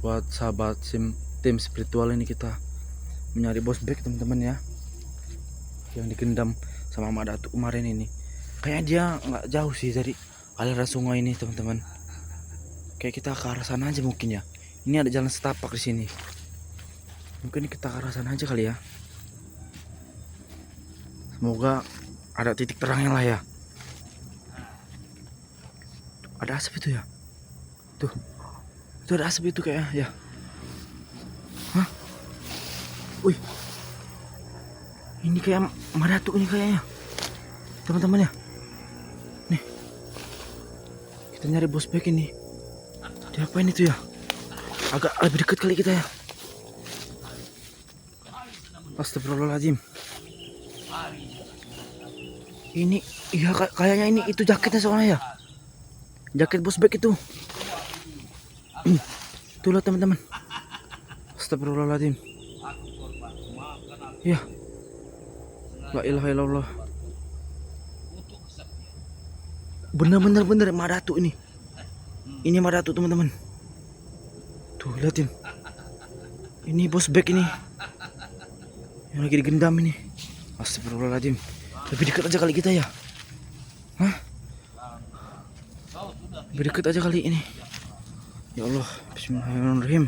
buat sahabat tim spiritual ini kita mencari bos bek teman-teman ya, yang digendam sama Mak Datu kemarin ini. Kayaknya dia nggak jauh sih dari aliran sungai ini teman-teman. Kayak kita ke arah sana aja mungkin ya. Ini ada jalan setapak di sini. Mungkin kita ke arah sana aja kali ya. Semoga ada titik terangnya lah ya. Ada asap itu ya. Tuh. Itu ada asap itu kayaknya ya. Hah? Wih. Ini kayak Mak Datu ini kayaknya. Teman-teman ya. Nih. Kita nyari bos bek ini. Diapain itu ya? Agak lebih dekat kali kita ya. Astagfirullahaladzim. Ini iya kayaknya ini itu jaketnya soalnya ya. Jaket bos bek itu. Itulah teman-teman. Astagfirullahaladzim. Ya. La ilaha illallah. Bener Mak Datu ini. Ini Mak Datu teman-teman. Tuh liatin. Ini bos bek ini. Yang lagi digendam ini. Astagfirullahaladzim. Lebih dekat aja kali kita ya. Hah? Lebih dekat aja kali ini. Ya Allah, bismillahirrahmanirrahim.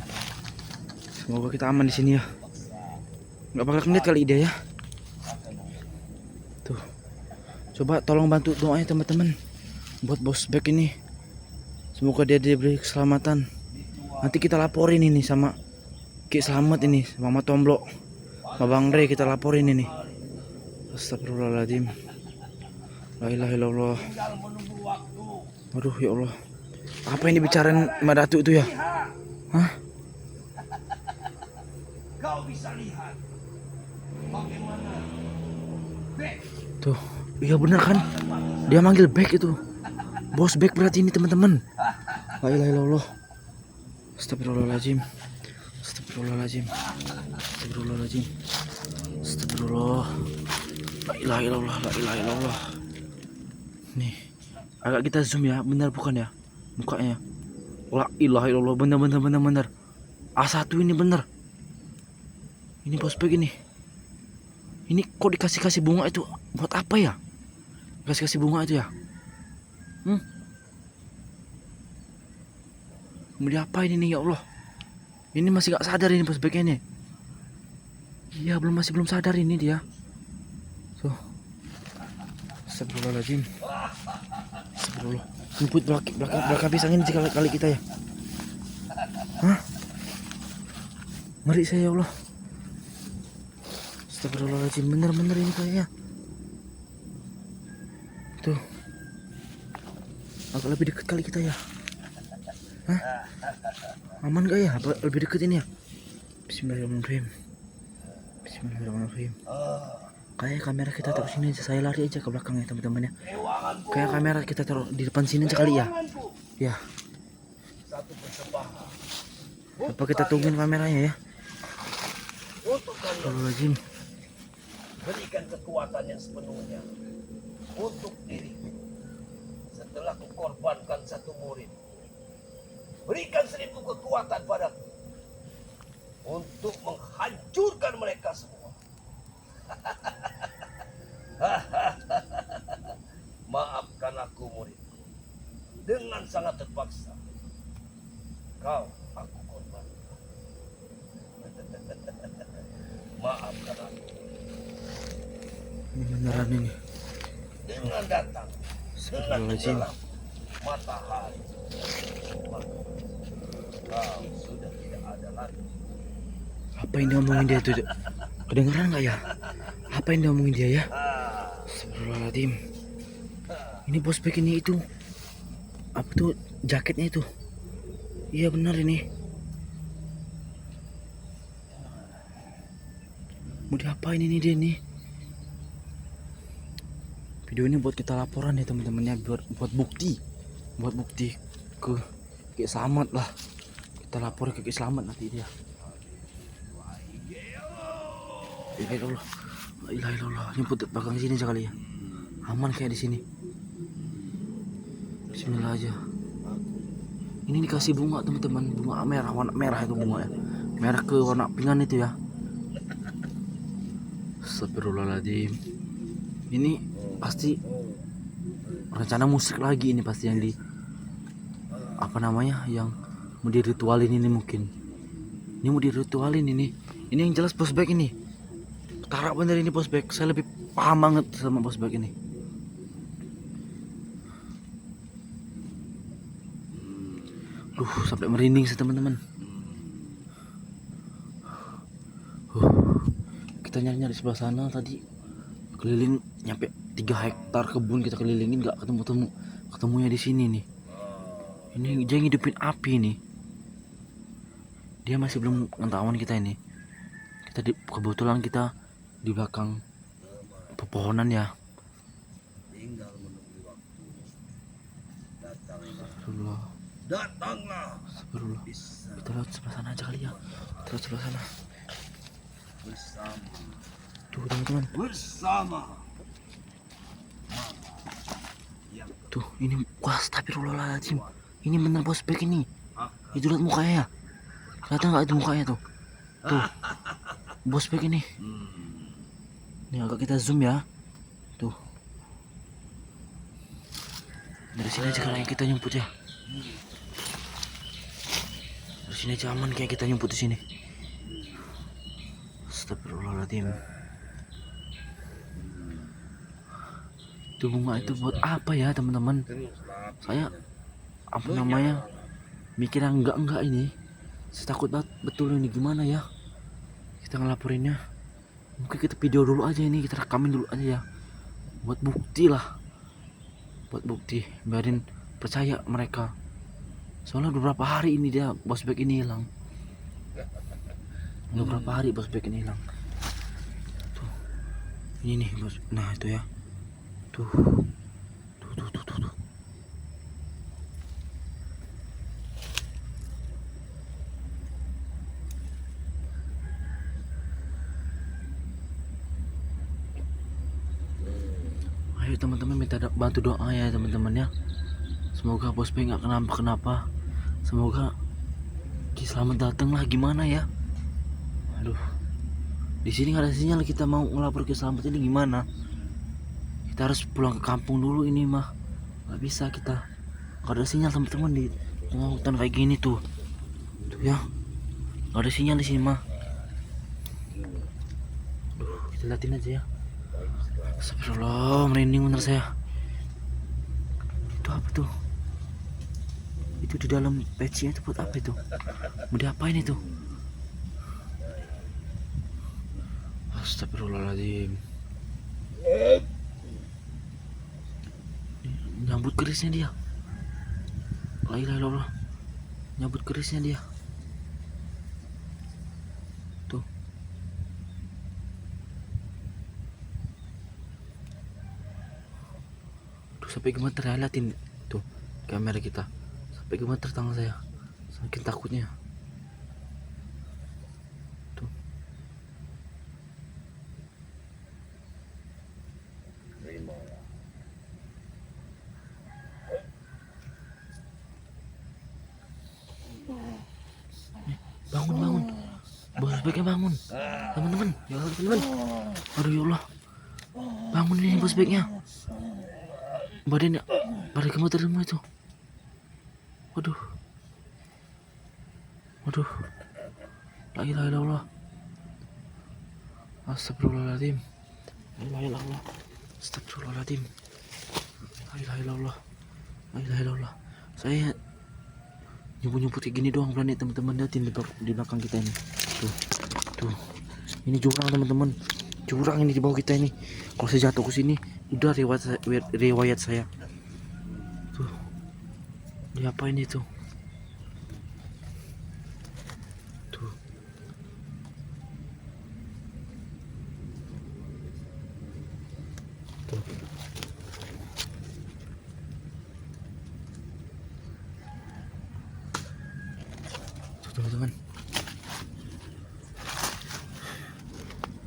Semoga kita aman di sini ya. Nggak bakal ngeliat kali dia ya. Tuh. Coba tolong bantu doanya teman-teman buat bos bek ini. Semoga dia diberi keselamatan. Nanti kita laporin ini sama Ki Slamet ini, sama Mama Tomblok, sama Bang Dre, kita laporin ini. Astagfirullahaladzim. La ilaha illallah. Aduh ya Allah. Apa yang dibicarain Mak Datu itu ya? Hah? Kau bisa lihat bagaimana Bek. Tuh, iya bener kan? Dia manggil Bek itu. Bos Bek berarti ini teman-teman. La ilaha illallah. Astagfirullahaladzim. Astagfirullahaladzim. Astagfirullahaladzim. Astagfirullah. La ilaha illallah, la ilaha illallah. Nih, agak kita zoom ya, benar bukan ya? Mukanya. La ilaha illallah, benar. A1 ini benar. Ini bos bek ini. Ini kok dikasih bunga itu buat apa ya? Kasih bunga itu ya? Mau diapain ini ya Allah? Ini masih gak sadar ini bos bek ini. Iya masih belum sadar ini dia. So, astagfirullahaladzim. Astagfirullah. Jemput belakang pisang ini kali kita ya. Hah? Ngeri saya ya Allah. Astagfirullahaladzim, bener ini kayaknya. Tuh. Agak lebih dekat kali kita ya. Hah? Aman gak ya? Apa lebih dekat ini ya? Bismillahirrahmanirrahim. Bismillahirrahmanirrahim. Kayak kamera kita taruh sini aja. Saya lari aja ke belakang ya teman-teman ya. Kayak kamera kita taruh di depan sini aja kali ya. Ya. Apa kita tungguin kameranya ya? Astagfirullahaladzim. Berikan kekuatan yang sepenuhnya untuk diriku. Setelah kukorbankan satu murid, berikan 1000 kekuatan padaku untuk menghancurkan mereka semua. Maafkan aku muridku. Dengan sangat terpaksa kau aku korban. Maafkan aku. Ini beneran ini. Dengan datang dengan gelap matahari, kau sudah tidak ada lagi. Apa yang diomongin dia tuh? Kedengeran nggak ya? Apa yang diomongin dia ya? Astagfirullahaladzim. Ini bos bek ini itu. Apa tuh jaketnya itu? Iya benar ini. Mau diapain ini dia nih? Video ini buat kita laporan ya teman-teman ya, buat bukti ke Ki Slamet lah. Kita lapor ke Ki Slamet nanti dia. Ya Allah, la ilaha illallah. Nyemput belakang sini aja kali ya. Aman kayak di sini. Bismillah aja. Ini dikasih bunga teman-teman, bunga merah, warna merah itu bunga ya. Merah ke warna pingan itu ya. Astagfirullahaladzim. Ini pasti rencana musik lagi ini pasti yang di apa namanya yang mau diritualin ini mungkin. Ini mau diritualin ini. Ini yang jelas postback ini. Tarak bener ini postback. Saya lebih paham banget sama postback ini. Duh, sampai merinding sih teman-teman. Kita nyari-nyari sebelah sana tadi. Keliling nyampe 3 hektar kebun kita kelilingin nggak ketemu-temu. Ketemunya di sini nih. Ini dia ngidupin api nih. Dia masih belum ngetahuan kita ini. Kebetulan kita di belakang pepohonan ya. Tinggal menunggu waktu. Datanglah. Astagfirullah. Datanglah. Astagfirullah. Bisa Kita lewat sebelah sana aja kali ya. Kita lewat sebelah sana. bersama. Tuh teman-teman. Bersama. Tuh ini wah astagfirullahaladzim. Ini bener postback ini. Itu lihat mukanya ya. Kelihatan nggak itu mukanya tuh? Tuh. Postback ini. Ini agak kita zoom ya. Tuh. Dari sini aja kali kita nyumput ya. Dari sini aja aman kayak kita nyumput di sini. Astagfirullahaladzim. Itu bunga itu buat apa ya teman-teman? Saya apa namanya mikirnya enggak ini. Saya takut banget betul ini gimana ya kita ngelaporinnya. Mungkin kita video dulu aja ini, kita rekamin dulu aja ya buat bukti lah, buat bukti biarin percaya mereka. Soalnya beberapa hari ini dia bosbek ini hilang. Beberapa hari bosbek ini hilang. Tuh ini nih bos, nah itu ya. Tuh. Ayo teman-teman minta bantu doa ya teman-teman ya. Semoga bos B nggak kenapa-kenapa. Semoga Ki selamat datang lah gimana ya. Aduh. Di sini nggak ada sinyal, kita mau ngelapor ke selamat ini gimana? Kita harus pulang ke kampung dulu ini mah. Nggak bisa kita. Nggak ada sinyal teman-teman di tengah hutan kayak gini tuh. Tuh ya. Nggak ada sinyal di sini mah. Aduh, kita liatin aja ya. Astagfirullah, merinding bener saya. Itu apa tuh? Itu di dalam pecinya itu buat apa itu? Mau diapain itu? Astagfirullahaladzim. Nyambut kerisnya dia. La ilaha illallah. Nyambut kerisnya dia. Tuh. Tuh sampai gemeter ya, liatin tuh kamera kita. Sampai gemeter tangan saya. Saking takutnya. Tuh. Bangun. Bos Beknya bangun. Teman-teman, ya Allah teman-teman. Aduh ya Allah. Bangun ini bos Beknya. Badannya pada gemeter semua itu. Waduh. La ilaha illallah. Astagfirullahaladzim. La ilaha illallah. Astagfirullahaladzim. La ilaha illallah. La ilaha illallah. Saya nyumput kayak gini doang berani teman-teman, liatin di belakang kita ini. Tuh. Ini jurang teman-teman. Jurang ini di bawah kita ini. Kalau saya jatuh ke sini, udah riwayat saya. Tuh. Diapain itu? Tuh. Tuh. Tuh teman-teman.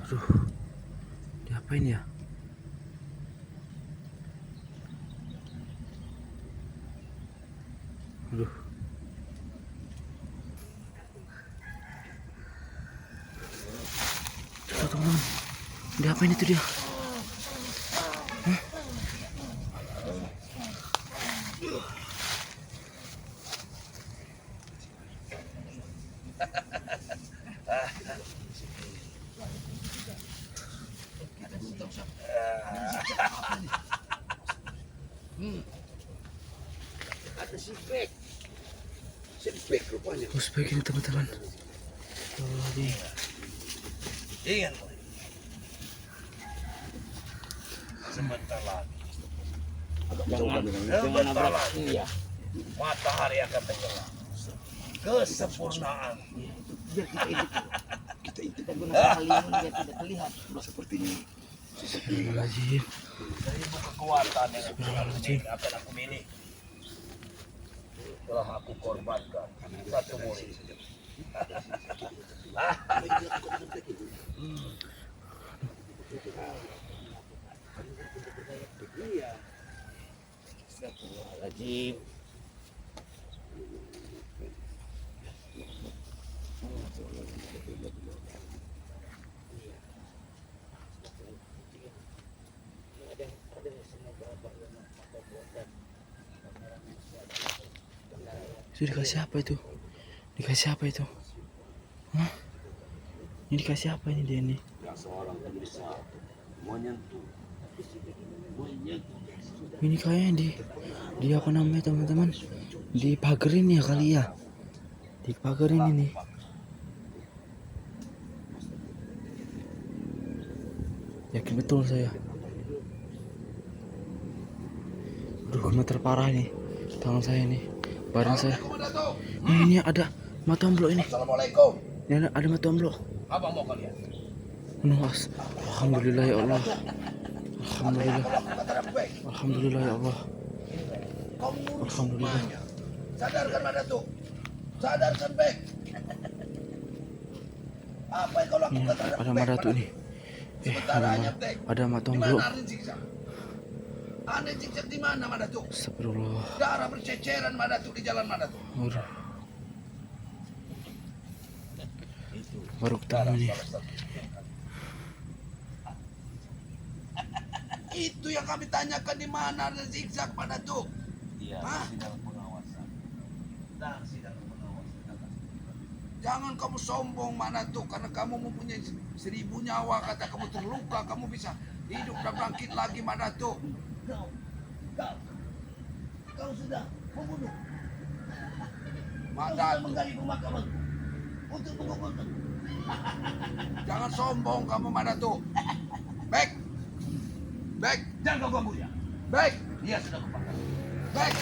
Aduh. Diapain ya? Aduh. Dia apain itu dia? Hah? Ada si Bek. Si Bek rupanya. Bos baik ini teman-teman. Ingat boy. Sebentar lagi. Sebentar lagi. Iya. Matahari akan tenggelam. Kesempurnaan. Biar kita itu menggunakan hal ini biar tidak terlihat. Sepertinya. Astagfirullahaladzim. Seribu kekuatan yang akan aku miliki. Telah aku korbankan satu murid. Wajib. Itu dikasih apa itu? Dikasih apa itu? Hah? Ini dikasih apa ini dia nih? Yang seorang bisa menyentuh. Ini kayaknya di apa namanya teman-teman? Di pagerin ya kali ya. Di pagerin ini. Yakin betul saya. Aduh, gemeter parah nih tangan saya nih, badan saya. Ini ada mata omblok ini. Assalamualaikum. Ini ada mata omblok. Apa mau kalian? Alhamdulillah ya Allah. Alhamdulillah. Baik. Alhamdulillah ya Allah. Kau ngurus Alhamdulillah. semuanya. Sadarkan Madatu. Sadarkan Bek. Apa yang kau Ini lakukan terhadap ada Bek, Madatu nih. Ada mata Di omblok. mana Arne Zigzag? Arne Zigzag di mana Madatu? Astagfirullah. Darah berceceran Madatu di jalan Madatu. Aduh. Baru ketemu nih. Itu yang kami tanyakan di mana Arne Zigzag Madatu? Iya. Hah? Dalam pengawasan. Jangan kamu sombong Madatu karena kamu mempunyai 1000 nyawa, kata kamu terluka, kamu bisa hidup dan bangkit lagi Madatu. Kau sudah membunuh. Madatu menggali pemakaman untuk menguburkan. Jangan sombong kamu Madatu. Baik. Baik, jangan kau ganggu dia. Baik, dia sudah kebakar. Baik.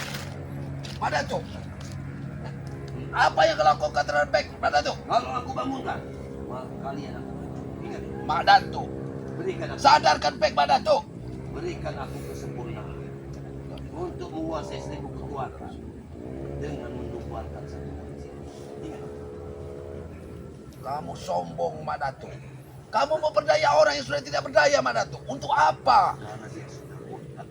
Madatu. Apa yang kau lakukan terhadap Baik, Madatu? Kalau aku bangunkan, maka kalian akan mati. Ingat, Madatu. berikan aku, Sadarkan Baik, Madatu. berikan aku kesempurnaan untuk menguasai 1000 kekuatan dengan menubuhkan satu manusia. Ingat, Kamu sombong Madatu. Kamu memperdaya orang yang sudah tidak berdaya Madatu. Untuk apa? karena dia sudah murtad.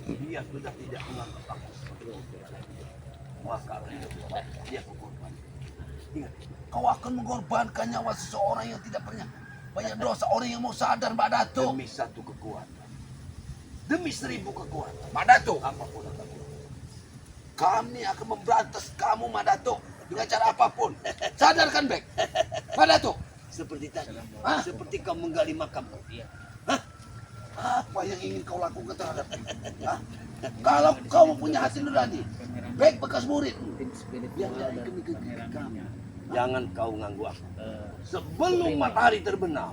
Dia sudah tidak menganggap aku sebagai orang. Maka dia kukorban. Ingat, Kau akan mengorbankan nyawa seseorang yang tidak pernah banyak dosa. Orang yang mau sadar Madatu. demi satu kekuatan, demi 1000 kekuatan, Madatu. apapun akan aku. Kami akan memberantas kamu Madatu. Dengan cara apapun. Sadarkan Baik. Madatu. Seperti tadi, Hah? seperti kau menggali makam. Hah? Apa yang ingin kau lakukan terhadap Hah? Kalau kau mempunyai hati nurani, Baik bekas murid, Yang dari kami. Jangan kau ganggu aku. Sebelum matahari terbenam,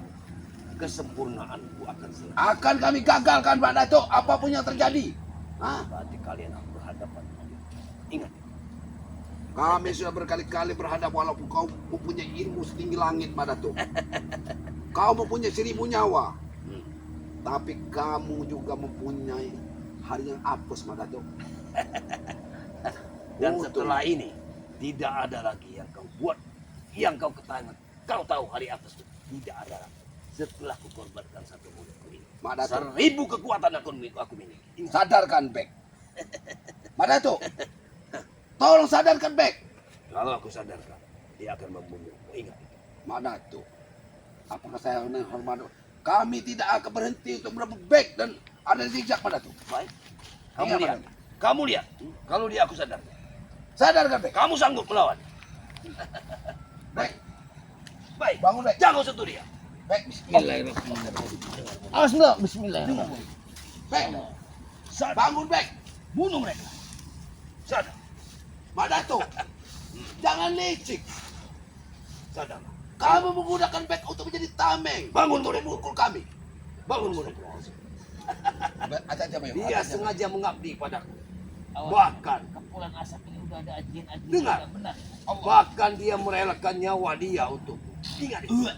kesempurnaanku akan selesai. akan kami gagalkan Pak Dato, apapun yang terjadi. Hah? Berarti kalian akan berhadapan. Ingat, Kami sudah berkali-kali berhadap walaupun kau mempunyai ilmu setinggi langit Pak Dato. Kau mempunyai 1000 nyawa, tapi kamu juga mempunyai hari yang apes Pak Dato. dan Betul. setelah ini tidak ada lagi yang kau buat, yang kau ketahui. Kau tahu hari atas itu tidak ada lagi. Setelah kukorbankan satu mulutku ini, Pak Dato, 1000 kekuatan aku miliki. Ingat, sadarkan Bek. Pak Dato, tolong sadarkan Bek. kalau aku sadarkan, dia akan membunuhmu. Ingat, Pak Dato, apakah saya menghormati Kami tidak akan berhenti untuk merebut Bek dan ada zigzag pada tuh. Baik. Kamu Ingat, lihat. Madatu. Kamu lihat. Kalau dia aku sadar. Sadar kan Bek? Kamu sanggup melawan. Bek, Baik. bangun Bek. Jangan sentuh dia. Bek, Awas enggak? Bismillahirrahmanirrahim. Bek, Sadar. bangun Bek. Bunuh mereka. Sadar. Madatu, jangan licik. Sadar. Kamu menggunakan Bek untuk menjadi tameng. Bangun, untuk murid. memukul kami. Bangun murid. Hati-hati, Bayu. Dia sengaja mengabdi padaku. Bahkan Kepulan asap ini udah ada ajian-ajian Dengar. yang benar. bahkan dia merelakan nyawa dia untuk ingat itu.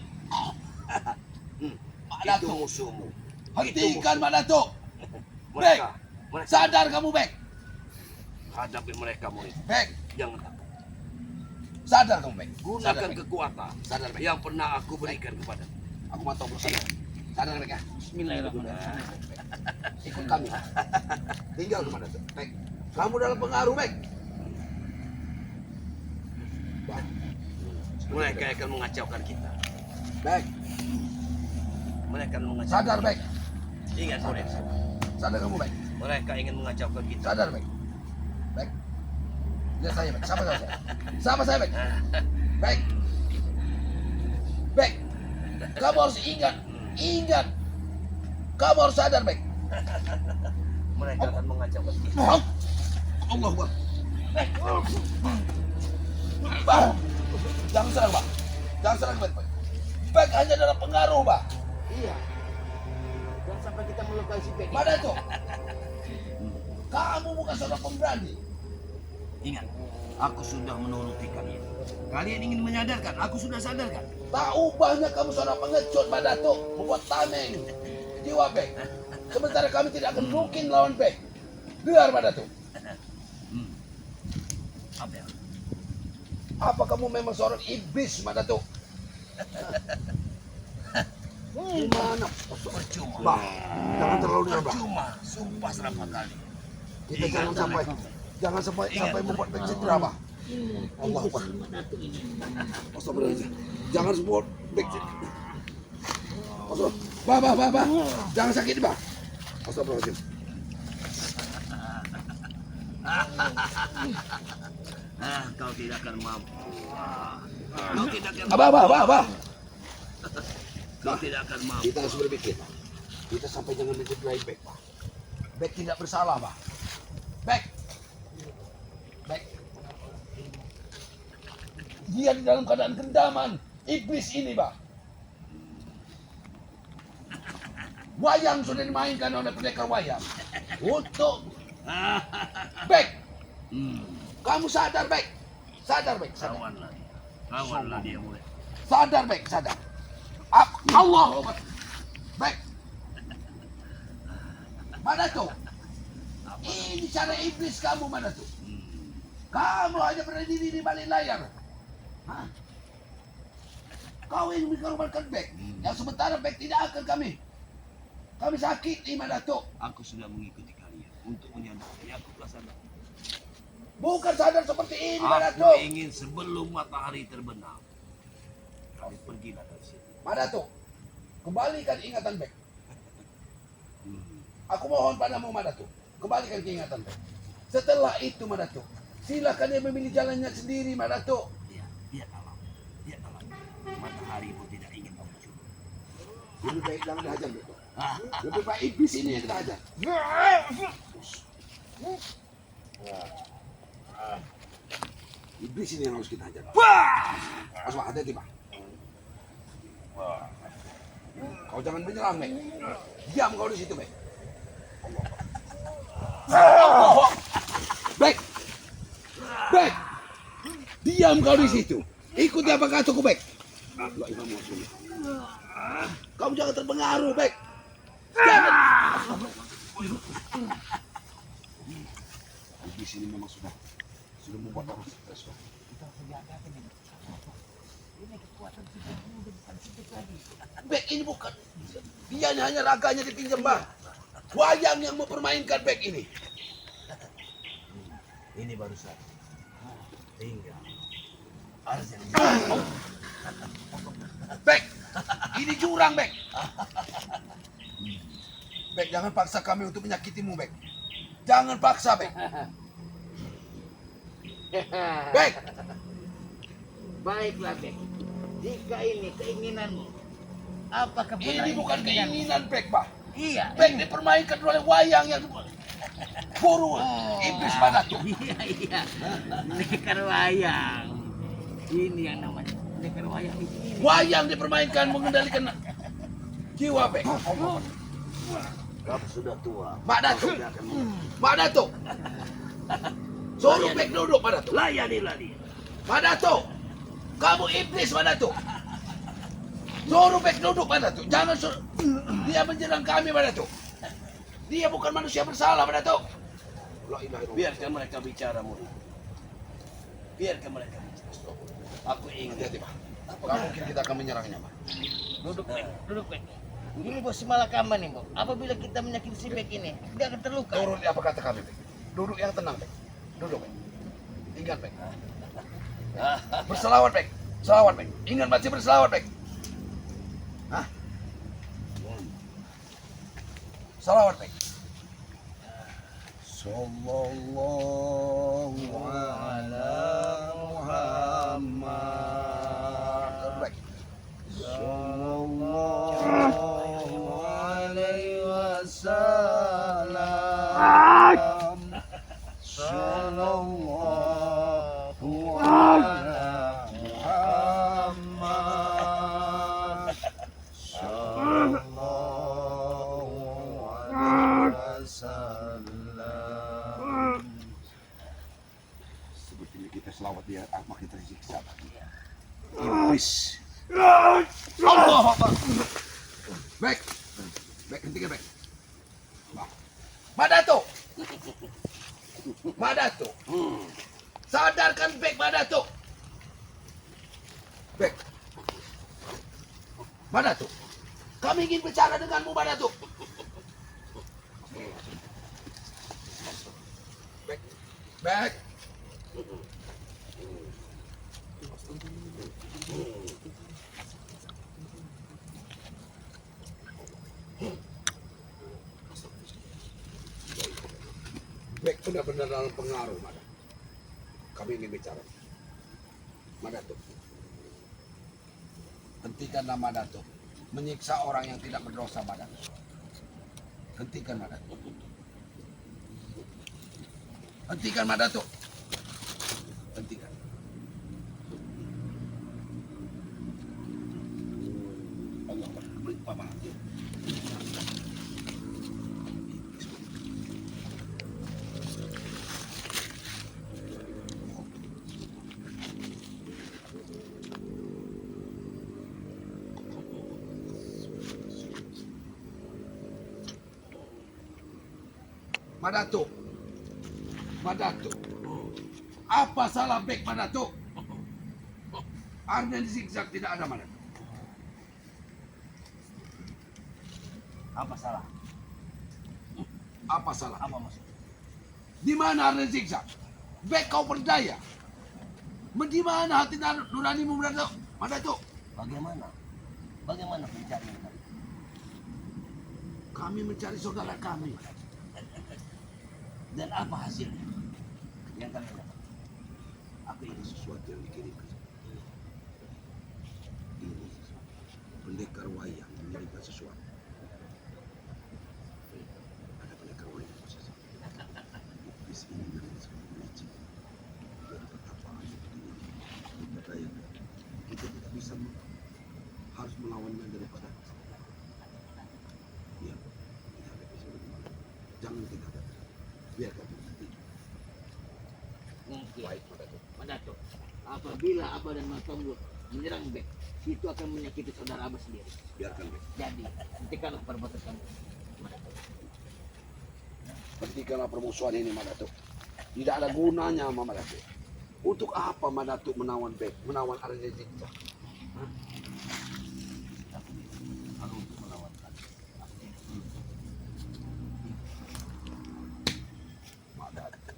Itu musuhmu. Hentikan Madatu. Mereka, mereka Sadar kamu Bek. hadapi mereka murid. Bek, Jangan takut. sadar kamu Bek. Sadar, Gunakan Bek. kekuatan Sadar Bek. yang pernah aku berikan kepada. Aku mau tahu sadar. Sadar Bek ya. Bismillahirrahmanirrahim. Ikut kami. Tinggal ke Madatu. Bek, kamu dalam pengaruh Bek. Mereka akan mengacaukan kita. Bek, Mereka akan mengacaukan. sadar Bek. Ingat murid. Sadar kamu Bek. Mereka ingin mengacaukan kita. Sadar Bek. Bek. Lihat saya Bek. Sama saya. Sama saya Bek. Bek. Bek. Kamu harus ingat. Ingat. Kamu harus sadar Bek. Mereka akan mengacaukan kita. Allah Akbar. Bang. Jangan serang Bang. Jangan serang Bek. Bek hanya dalam pengaruh Bang. Iya. Jangan sampai kita melukai si Bek. Mana itu? Kamu bukan seorang pemberani. Ingat, aku sudah menuruti kalian. Kalian ingin menyadarkan, aku sudah sadarkan. Tak ubahnya kamu seorang pengecut Madatu, membuat tameng jiwa Bek. Sementara kami tidak akan mungkin lawan Bek. Dengar Madatu, Apa ya? apa kamu memang seorang iblis Madatu? Gimana? Percuma. Bah, jangan terlalu nambah. Percuma. Sumpah serapa kali. Kita Ingat, jangan sampai membuat Bek cedera Bah. Allah Akbar. Astagfirullahaladzim. Jangan membuat Bek cedera. Astagfirullah. Bah. Jangan sakit Bah. Astagfirullahaladzim. Kau tidak akan mampu. Kau tidak akan Bah. Kau tidak akan mampu. Kita harus berpikir. Kita sampai jangan mencederai Bek, Pak. Bek tidak bersalah, Pak. Bek. Dia di dalam keadaan kendaman. Iblis ini, Pak. Wayang sudah dimainkan oleh pendekar wayang. Untuk Bek. Kamu sadar, Bek. Sadar, Bek. Kawanlah. Kawanlah dia mulai. Sadar, Bek. Sadar. Allah. Baik. Mana tuh? Ini cara iblis kamu mana tuh? Kamu hanya berdiri di balik layar. Hah? Kau ingin mengorbankan Bek. Yang sementara Bek tidak akan kami. Kami sakit di mana tuh? Aku sudah mengikuti kalian untuk menyadari aku pelaksana. Bukan sadar seperti ini mana Aku tuh? ingin sebelum matahari terbenam. Kami pergilah dari sini. Mana tuh? Kembalikan ingatan Bek. Aku mohon padamu Madatu, kembalikan keingatan Bek. Setelah itu Madatu, silakan dia memilih jalannya sendiri Madatu. Dia tahu. Matahari pun tidak ingin muncul. Lebih baik jangan dihajar Bek. Lebih baik iblis ini yang kita hajar. Iblis ini yang harus kita hajar. Mas Pak, hati-hati Pak. Kau jangan menyerang Bek. Diam kau di situ Bek. Bek. Diam kau di situ. Ikuti apa kataku Bek. Kamu jangan terpengaruh Bek. Jangan. Di sini memang sudah membuat orang stres Bek. Bek ini bukan. Dia hanya raganya dipinjam Bang. Wayang yang mempermainkan Bek ini. Ini baru saja. Tinggal. Arjen. Bek, ini jurang Bek. Bek, jangan paksa kami untuk menyakitimu, Bek. Jangan paksa, Bek. Bek, Baiklah, Bek. Jika ini keinginanmu, apakah ini bukan keinginan Bek, Pak. Iya. Bek dipermainkan oleh wayang yang guru iblis Madatu. Iya, iya. Pendekar wayang. Ini yang namanya pendekar wayang ini. Wayang dipermainkan mengendalikan jiwa, Bek. Kamu sudah tua. Mak Datuk. Tidak akan mengerti. Mak Datuk. Suruh Bek duduk, Mak Datuk. Layanilah dia. Mak Datuk. Kamu iblis, Mak Datuk. Suruh Bek duduk, Mak Datuk. Jangan suruh. Dia menyerang kami, Mak Datuk. Dia bukan manusia bersalah, Mak Datuk. La ilaha illallah. Biarkan mereka bicara, murid. Biarkan mereka bicara. Aku ingin. Hati-hati, Pak. Gak mungkin kita akan menyerangnya, Pak. Duduk, Bek. Duduk, Bek. Ini bos si Malakama nih, Bos. Apabila kita menyakiti si Bek ini, dia akan terluka. Turun apa kata kami, Bek. Duduk yang tenang, Bek. Duduk, Bek. Ingat, Bek. Berselawat, Bek. Selawat, Bek. Ingat masih berselawat, Bek. Hah? Selawat, Bek. Sallallahu ala Muhammad. Bek. Sallallahu alaihi wasallam. Sallallahu ala Muhammad. Sallallahu alaihi wasallam. Sepertinya kita selawat dia, makin tersiksa. Iblis. Allah Akbar. Baik. Baik, hentikan, baik. Madato. Madato. Sadarkan Bek, Madato. Bek. Madato. Kami ingin bicara denganmu, Madato. Bek. Bek. Bek benar-benar dalam pengaruh, Mada. Kami ingin bicara. Madato. Hentikanlah, Madato. Menyiksa orang yang tidak berdosa, Madato. Hentikan, Madato. Hentikan, Madato. Hentikan. Allah Akbar. Madato. Madato. Apa salah Bek, Madato? Arden zigzag tidak ada, Madato. Apa salah? Apa salah? Apa maksudnya? Di mana Arden zigzag? Bek, kau berdaya. Di mana hati nuranimu, Madato? Madato. Bagaimana? Bagaimana pencarian kami? Kami mencari saudara kami. Dan apa hasilnya? Yang kalian dapat? Apa ini sesuatu yang dikirimkan? Ini pendekar wayang mengirimkan sesuatu. Ada pendekar wayang sesuatu. Iblis ini mengirimkan sesuatu licik. Jadi betapa seperti ini. Berdaya. Kita tidak bisa harus melawannya daripada. Ya, kita ada bisa bagaimana. Jangan kita ada. Biarkan nanti. Mungkin. Baik, Madato. Madato, apabila Abah dan Matonggo menyerang Bek, itu akan menyakiti saudara Abah sendiri. Biarkan, Bek. Jadi, hentikanlah perbuatan kamu, Madato. Hentikanlah permusuhan ini, Madato. Tidak ada gunanya, Madato. Untuk apa Madato menawan Bek, menawan Arden Zigzag? Aku untuk melawan kalian. Madato.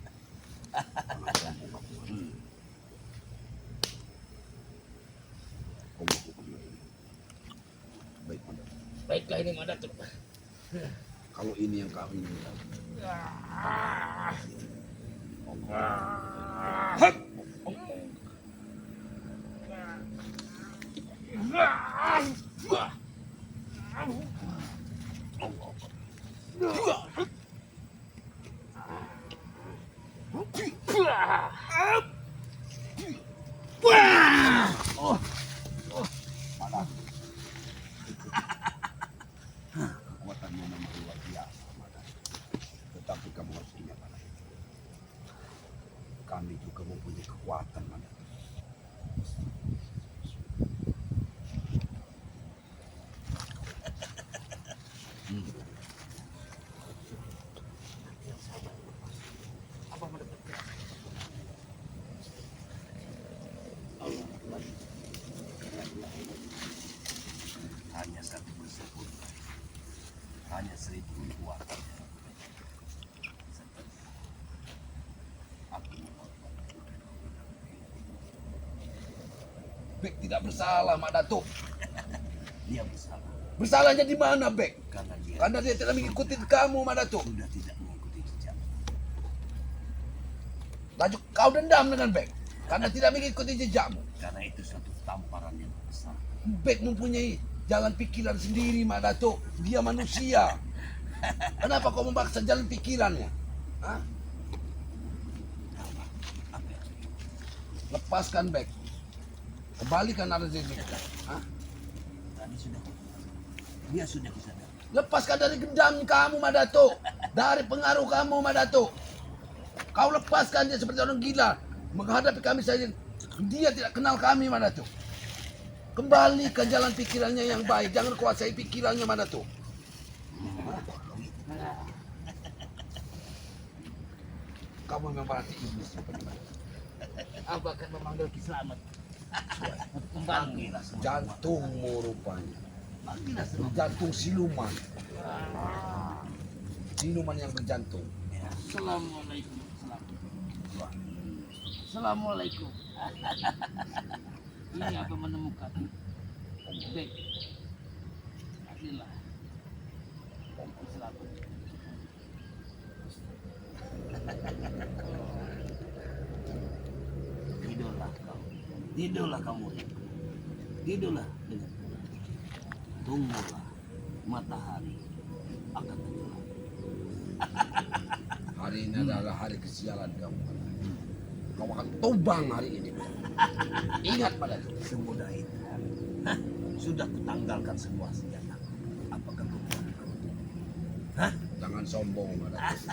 Baik, Madato. Baiklah ini Madato. Kalau ini yang kami minta. Hup! Mana? Kekuatanmu memang luar biasa, Mana. Tetapi kamu harus ingat, Mana. Kami juga mempunyai kekuatan, Mana. Hanya satu bersyukur, hanya 1000 kekuatan. Aku Bek tidak bersalah, Mak Datuk. dia bersalah Bersalahnya di mana, Bek? karena dia Karena dia tidak mengikuti kamu, Mak Datuk. sudah tidak mengikuti jejak. Laju kau dendam dengan Bek karena tidak mengikuti jejakmu. Karena itu satu tamparan yang besar. Bek mempunyai jalan pikiran sendiri, Mak Datuk. Dia manusia. Kenapa kau memaksa jalan pikirannya? Hah? Apa yang Lepaskan Bek. Kembalikan Arzeni. Hah? tadi sudah dia sudah kusadar. Lepaskan dari gendam kamu, Mak Datuk. Dari pengaruh kamu, Mak Datuk. Kau lepaskan dia seperti orang gila. Menghadapi kami saja. Dia tidak kenal kami, Mak Datuk. Kembali ke jalan pikirannya yang baik. Jangan kuasai pikirannya, Mak Datuk. Kamu memang berarti iblis seperti mana? Aku akan memanggil Ki Slamet. Panggillah semua. Jantungmu rupanya. Panggillah semua. Jantung siluman. Siluman yang berjantung. Ya. Assalamualaikum. Assalamualaikum. Ini apa menemukan? Baik. Adillah. Selamat. Tidurlah kau. Tidurlah kamu. Tidurlah dengan tenang. Tunggulah matahari akan tenggelam. Hari ini adalah hari kesialan kamu. Kau akan tumbang hari ini. Ingat pada itu. Semudah itu. Hah? Sudah kutanggalkan semua senjata. Apakah kau tahu? Hah? Jangan sombong pada itu.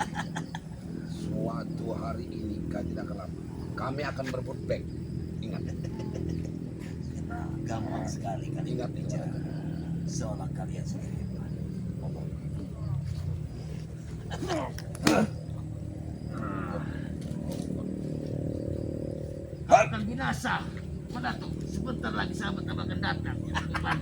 Suatu hari ini kau tidak akan lama. Kami akan berebut back. Ingat. Gampang sekali kan Ingat bicara. itu. Seolah kalian sudah hebat. Akan binasa. Mendatuk, sebentar lagi sahabat akan datang. Depan.